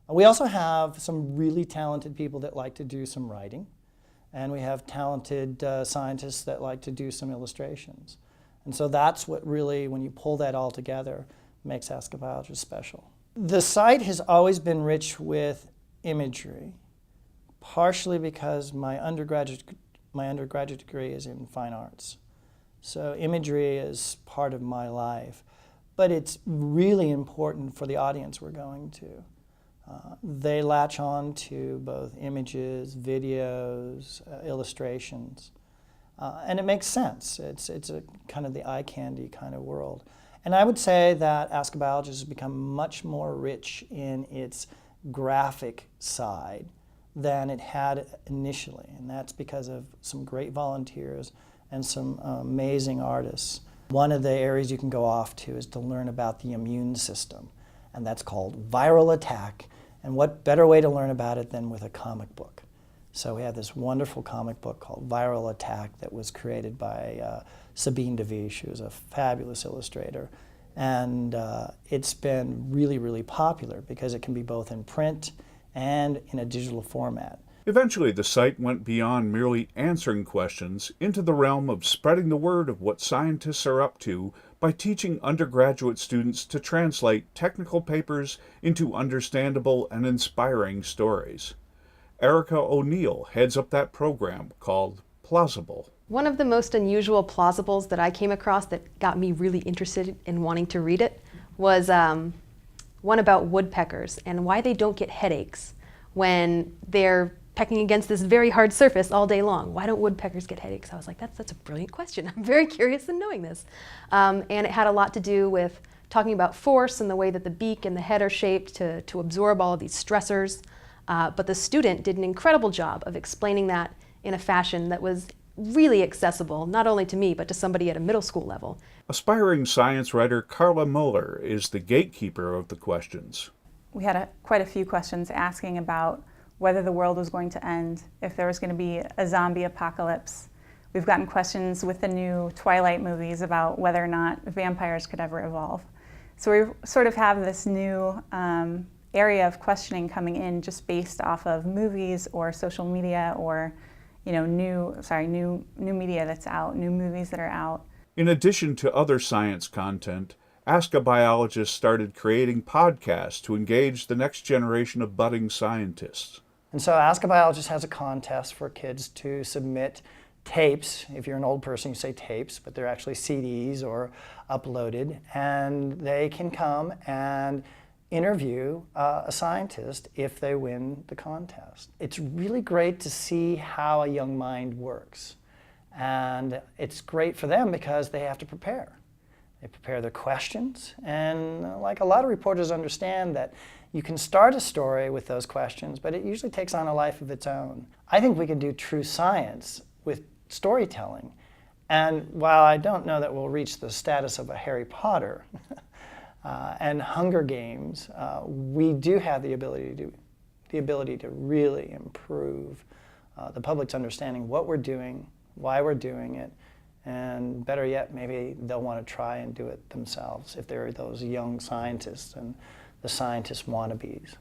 We also have some really talented people that like to do some writing, and we have talented scientists that like to do some illustrations. And so that's what really, when you pull that all together, makes Ask a Biologist special. The site has always been rich with imagery, partially because my undergraduate degree is in fine arts. So imagery is part of my life, but it's really important for the audience we're going to. They latch on to both images, videos, illustrations, and it makes sense. It's a kind of the eye candy kind of world. And I would say that Ask a Biologist has become much more rich in its graphic side than it had initially, and that's because of some great volunteers and some amazing artists. One of the areas you can go off to is to learn about the immune system, and that's called Viral Attack. And what better way to learn about it than with a comic book? So we have this wonderful comic book called Viral Attack that was created by Sabine DeVish, who's a fabulous illustrator. And it's been really, really popular because it can be both in print and in a digital format. Eventually, the site went beyond merely answering questions into the realm of spreading the word of what scientists are up to by teaching undergraduate students to translate technical papers into understandable and inspiring stories. Erica O'Neill heads up that program called Plausible. One of the most unusual plausibles that I came across that got me really interested in wanting to read it was one about woodpeckers and why they don't get headaches when they're pecking against this very hard surface all day long. Why don't woodpeckers get headaches? I was like, that's a brilliant question. I'm very curious in knowing this. And it had a lot to do with talking about force and the way that the beak and the head are shaped to absorb all of these stressors. But the student did an incredible job of explaining that in a fashion that was really accessible, not only to me, but to somebody at a middle school level. Aspiring science writer Carla Muller is the gatekeeper of the questions. We had quite a few questions asking about whether the world was going to end, if there was going to be a zombie apocalypse. We've gotten questions with the new Twilight movies about whether or not vampires could ever evolve. So we sort of have this new area of questioning coming in just based off of movies or social media or new media that's out, new movies that are out. In addition to other science content, Ask a Biologist started creating podcasts to engage the next generation of budding scientists. And so Ask a Biologist has a contest for kids to submit tapes. If you're an old person, you say tapes, but they're actually CDs or uploaded, and they can come and interview a scientist if they win the contest. It's really great to see how a young mind works. And it's great for them because they have to prepare. They prepare their questions, and like a lot of reporters understand that you can start a story with those questions, but it usually takes on a life of its own. I think we can do true science with storytelling. And while I don't know that we'll reach the status of a Harry Potter and Hunger Games, we do have the ability to really improve the public's understanding what we're doing, why we're doing it, and better yet, maybe they'll want to try and do it themselves if they're those young scientists and the scientist wannabes.